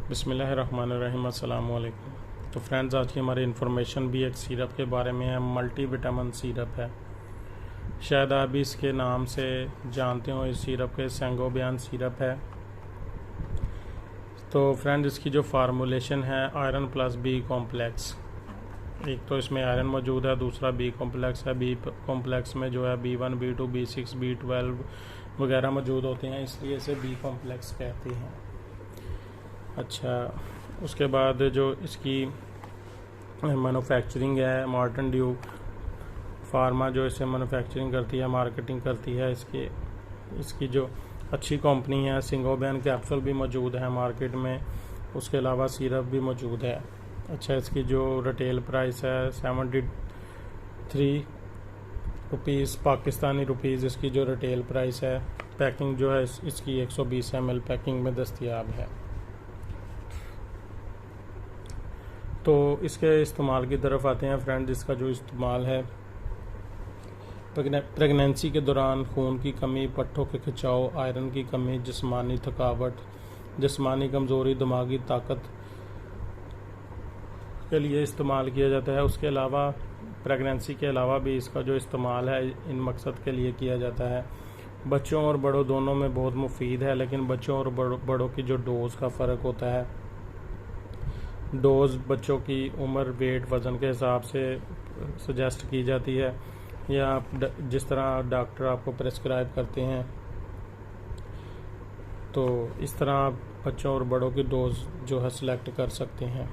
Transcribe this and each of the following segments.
बिस्मिल्लाहिर्रहमानिर्रहीम, अस्सलाम वालेकुम। तो फ्रेंड्स, आज की हमारी इन्फॉर्मेशन भी एक सिरप के बारे में है। मल्टी विटामिन सिरप है। शायद आप भी इसके नाम से जानते हो। इस सिरप के सेंगोबियन सिरप है। तो फ्रेंड्स, इसकी जो फार्मूलेशन है आयरन प्लस बी कॉम्प्लेक्स। एक तो इसमें आयरन मौजूद है, दूसरा बी कॉम्प्लेक्स है। बी कॉम्प्लेक्स में जो है B1, B2, B6, B12 वगैरह मौजूद होते हैं, इसलिए इसे बी कॉम्प्लेक्स कहते हैं। अच्छा, उसके बाद जो इसकी मैन्युफैक्चरिंग है, मार्टन ड्यू फार्मा जो इसे मैन्युफैक्चरिंग करती है, मार्केटिंग करती है। इसकी जो अच्छी कंपनी है, सेंगोबियन कैप्सूल भी मौजूद है मार्केट में। उसके अलावा सिरप भी मौजूद है। अच्छा, इसकी जो रिटेल प्राइस है 73 रुपीज़ पाकिस्तानी रुपीज़ इसकी जो रिटेल प्राइस है। पैकिंग जो है इसकी 120 ml पैकिंग में दस्तयाब है। तो इसके इस्तेमाल की तरफ आते हैं फ्रेंड। इसका जो इस्तेमाल है प्रेगनेंसी के दौरान खून की कमी, पट्टों के खिंचाव, आयरन की कमी, जिस्मानी थकावट, जिस्मानी कमज़ोरी, दिमागी ताकत के लिए इस्तेमाल किया जाता है। उसके अलावा प्रेगनेंसी के अलावा भी इसका जो इस्तेमाल है इन मकसद के लिए किया जाता है। बच्चों और बड़ों दोनों में बहुत मुफीद है, लेकिन बच्चों और बड़ों की जो डोज़ का फ़र्क होता है। डोज़ बच्चों की उम्र, वेट, वज़न के हिसाब से सजेस्ट की जाती है, या जिस तरह डॉक्टर आपको प्रेस्क्राइब करते हैं, तो इस तरह आप बच्चों और बड़ों की डोज़ जो है सिलेक्ट कर सकते हैं।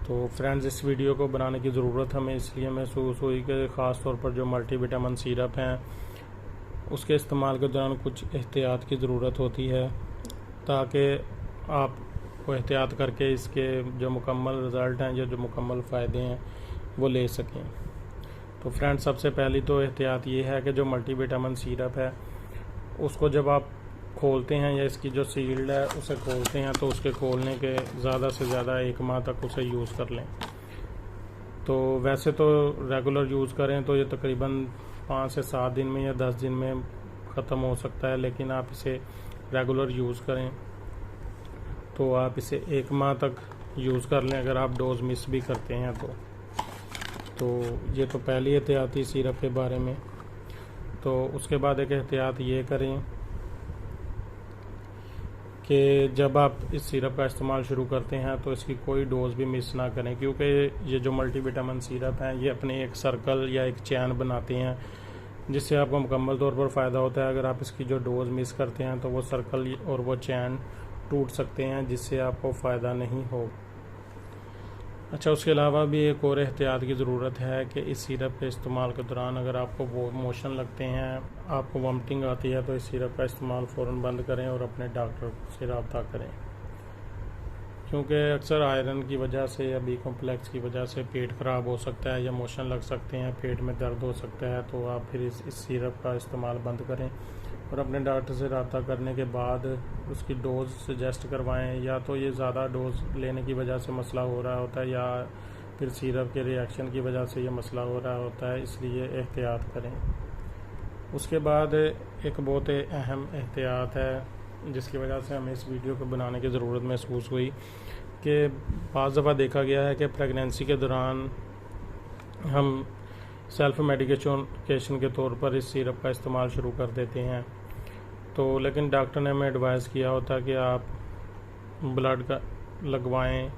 तो फ्रेंड्स, इस वीडियो को बनाने की ज़रूरत हमें इसलिए महसूस हुई कि ख़ास तौर पर जो मल्टी विटामिन सिरप हैं उसके इस्तेमाल के दौरान कुछ एहतियात की ज़रूरत होती है, ताकि आप को एहतियात करके इसके जो मुकम्मल रिज़ल्ट हैं या जो मुकम्मल फ़ायदे हैं वो ले सकें। तो फ्रेंड्स, सबसे पहली तो एहतियात ये है कि जो मल्टी विटामिन सिरप है उसको जब आप खोलते हैं या इसकी जो सील्ड है उसे खोलते हैं, तो उसके खोलने के ज़्यादा से ज़्यादा 1 माह तक उसे यूज़ कर लें। तो वैसे तो रेगुलर यूज़ करें तो ये तकरीबन 5 से 7 दिन में या 10 दिन में ख़त्म हो सकता है, लेकिन आप इसे रेगुलर यूज़ करें तो आप इसे 1 माह तक यूज़ कर लें अगर आप डोज मिस भी करते हैं तो ये तो पहली एहतियाती सिरप के बारे में। तो उसके बाद एक एहतियात ये करें कि जब आप इस सिरप का इस्तेमाल शुरू करते हैं तो इसकी कोई डोज़ भी मिस ना करें, क्योंकि ये जो मल्टी विटामिन सिरप हैं ये अपने एक सर्कल या एक चैन बनाते हैं जिससे आपको मुकम्मल तौर पर फ़ायदा होता है। अगर आप इसकी जो डोज़ मिस करते हैं तो वो सर्कल और वो चैन टूट सकते हैं, जिससे आपको फ़ायदा नहीं हो। अच्छा, उसके अलावा भी एक और एहतियात की ज़रूरत है कि इस सिरप के इस्तेमाल के दौरान अगर आपको वो मोशन लगते हैं, आपको वॉमिटिंग आती है, तो इस सिरप का इस्तेमाल फ़ौरन बंद करें और अपने डॉक्टर से रब्ता करें, क्योंकि अक्सर आयरन की वजह से या बी कॉम्प्लेक्स की वजह से पेट ख़राब हो सकता है या मोशन लग सकते हैं, पेट में दर्द हो सकता है। तो आप फिर इस सिरप का इस्तेमाल बंद करें और अपने डॉक्टर से रब्ता करने के बाद उसकी डोज़ सजेस्ट करवाएं। या तो ये ज़्यादा डोज़ लेने की वजह से मसला हो रहा होता है, या फिर सिरप के रिएक्शन की वजह से ये मसला हो रहा होता है, इसलिए एहतियात करें। उसके बाद एक बहुत अहम एहतियात है जिसकी वजह से हमें इस वीडियो को बनाने की ज़रूरत महसूस हुई कि बाज़ दफ़ा देखा गया है कि प्रेगनेंसी के दौरान हम सेल्फ मेडिकेशन के तौर पर इस सिरप का इस्तेमाल शुरू कर देते हैं। तो लेकिन डॉक्टर ने हमें एडवाइस किया होता कि आप ब्लड का लगवाएं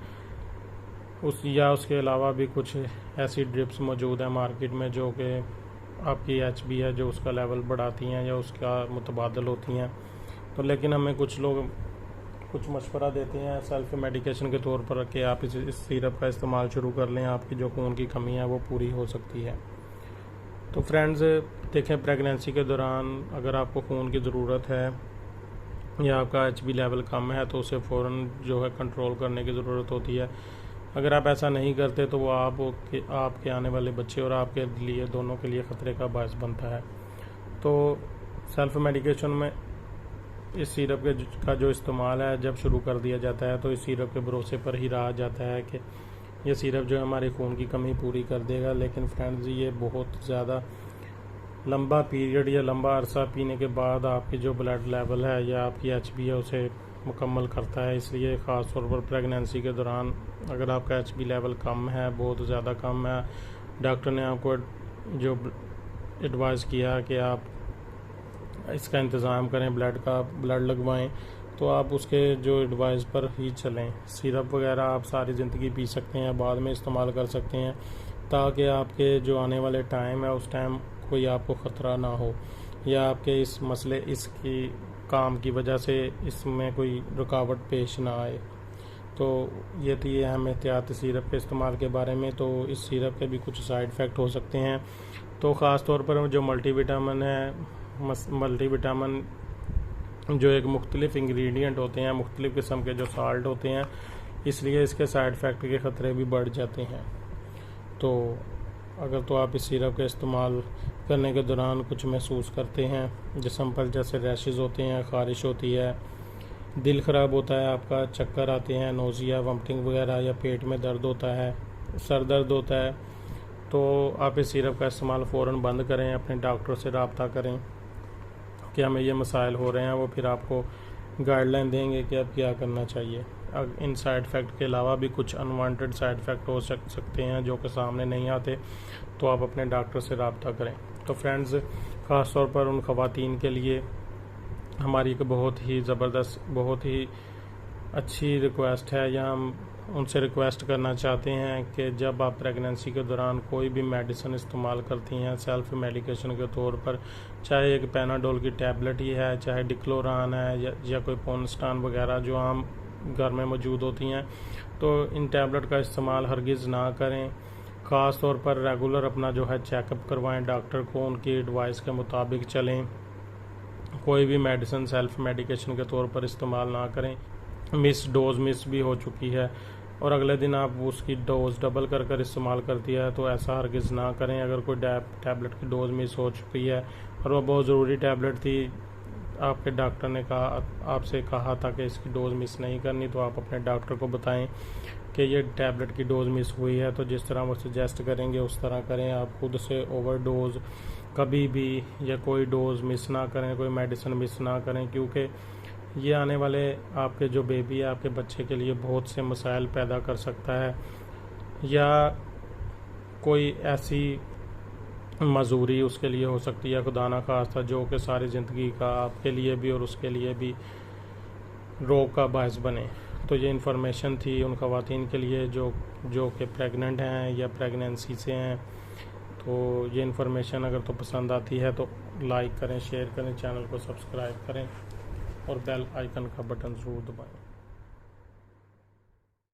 या उसके अलावा भी कुछ ऐसी ड्रिप्स मौजूद हैं मार्केट में जो कि आपकी HB है जो उसका लेवल बढ़ाती हैं या उसका मुतबादल होती हैं। तो लेकिन हमें कुछ लोग कुछ मशवरा देते हैं सेल्फ मेडिकेशन के तौर पर कि आप इस सिरप का इस्तेमाल शुरू कर लें, आपकी जो खून की कमी है वो पूरी हो सकती है। तो फ्रेंड्स, देखें, प्रेगनेंसी के दौरान अगर आपको खून की ज़रूरत है या आपका HB लेवल कम है तो उसे फ़ौरन जो है कंट्रोल करने की ज़रूरत होती है। अगर आप ऐसा नहीं करते तो वो आपके आने वाले बच्चे और आपके लिए दोनों के लिए ख़तरे का बायस बनता है। तो सेल्फ मेडिकेशन में इस सिरप का जो इस्तेमाल है जब शुरू कर दिया जाता है तो इस सिरप के भरोसे पर ही रहा जाता है कि ये सिरप जो है हमारे खून की कमी पूरी कर देगा। लेकिन फ्रेंड्स, ये बहुत ज़्यादा लंबा पीरियड या लंबा अरसा पीने के बाद आपकी जो ब्लड लेवल है या आपकी HB है उसे मुकम्मल करता है। इसलिए ख़ास तौर पर प्रेगनेंसी के दौरान अगर आपका HB लेवल कम है, बहुत ज़्यादा कम है, डॉक्टर ने आपको जो एडवाइस किया कि आप इसका इंतज़ाम करें, ब्लड लगवाएं, तो आप उसके जो एडवाइस पर ही चलें। सिरप वगैरह आप सारी ज़िंदगी पी सकते हैं, बाद में इस्तेमाल कर सकते हैं, ताकि आपके जो आने वाले टाइम है उस टाइम कोई आपको ख़तरा ना हो, या आपके इस मसले इसकी काम की वजह से इसमें कोई रुकावट पेश ना आए। तो ये थी अहम एहतियात सिरप के इस्तेमाल के बारे में। तो इस सिरप के भी कुछ साइड इफ़ेक्ट हो सकते हैं। तो ख़ास तौर पर जो मल्टीविटामिन है, मल्टीविटामिन जो एक मुख्तलिफ इंग्रेडिएंट होते हैं, मुख्तलिफ किस्म के जो साल्ट होते हैं, इसलिए इसके साइड इफ़ेक्ट के ख़तरे भी बढ़ जाते हैं। तो अगर तो आप इस सिरप का इस्तेमाल करने के दौरान कुछ महसूस करते हैं जिस्म पर, जैसे रैशेस होते हैं, ख़ारिश होती है, दिल ख़राब होता है आपका, चक्कर आते हैं, नोज़िया, वॉमिटिंग वगैरह, या पेट में दर्द होता है, सर दर्द होता है, तो आप इस सिरप का इस्तेमाल फ़ौरन बंद करें। अपने डॉक्टर से रब्ता करें कि हमें ये मसाइल हो रहे हैं, वो फिर आपको गाइडलाइन देंगे कि अब क्या करना चाहिए। इन साइड इफ़ेक्ट के अलावा भी कुछ अनवांटेड साइड इफ़ेक्ट हो सकते हैं जो कि सामने नहीं आते, तो आप अपने डॉक्टर से रब्ता करें। तो फ्रेंड्स, ख़ास तौर पर उन ख़वातीन के लिए हमारी एक बहुत ही ज़बरदस्त, बहुत ही अच्छी रिक्वेस्ट है, या हम उनसे रिक्वेस्ट करना चाहते हैं कि जब आप प्रेगनेंसी के दौरान कोई भी मेडिसिन इस्तेमाल करती हैं सेल्फ मेडिकेशन के तौर पर, चाहे एक पैनाडोल की टैबलेट ही है, चाहे डिक्लोरान है, या कोई पोनस्टान वगैरह जो आम घर में मौजूद होती हैं, तो इन टैबलेट का इस्तेमाल हरगिज़ ना करें। ख़ास तौर पर रेगुलर अपना जो है चेकअप करवाएं, डॉक्टर को उनकी एडवाइस के मुताबिक चलें। कोई भी मेडिसिन सेल्फ मेडिकेशन के तौर पर इस्तेमाल ना करें। डोज मिस भी हो चुकी है और अगले दिन आप उसकी डोज डबल कर इस्तेमाल करती है, तो ऐसा हरगिज़ ना करें। अगर कोई टैबलेट की डोज मिस हो चुकी है और वह बहुत ज़रूरी टैबलेट थी, आपके डॉक्टर ने आपसे कहा था कि इसकी डोज मिस नहीं करनी, तो आप अपने डॉक्टर को बताएं कि ये टैबलेट की डोज मिस हुई है, तो जिस तरह वो सजेस्ट करेंगे उस तरह करें। आप खुद से ओवरडोज कभी भी या कोई डोज मिस ना करें, कोई मेडिसिन मिस ना करें, क्योंकि ये आने वाले आपके जो बेबी है, आपके बच्चे के लिए बहुत से मसाइल पैदा कर सकता है, या कोई ऐसी मजूरी उसके लिए हो सकती है खुदा ना खास्ता, जो कि सारी ज़िंदगी का आपके लिए भी और उसके लिए भी रोग का बायस बने। तो ये इन्फॉर्मेशन थी उन ख़वातीन के लिए जो कि प्रेग्नेंट हैं या प्रेगनेंसी से हैं। तो ये इन्फॉर्मेशन अगर तो पसंद आती है तो लाइक करें, शेयर करें, चैनल को सब्सक्राइब करें और बेल आइकन का बटन ज़रूर दबाएं।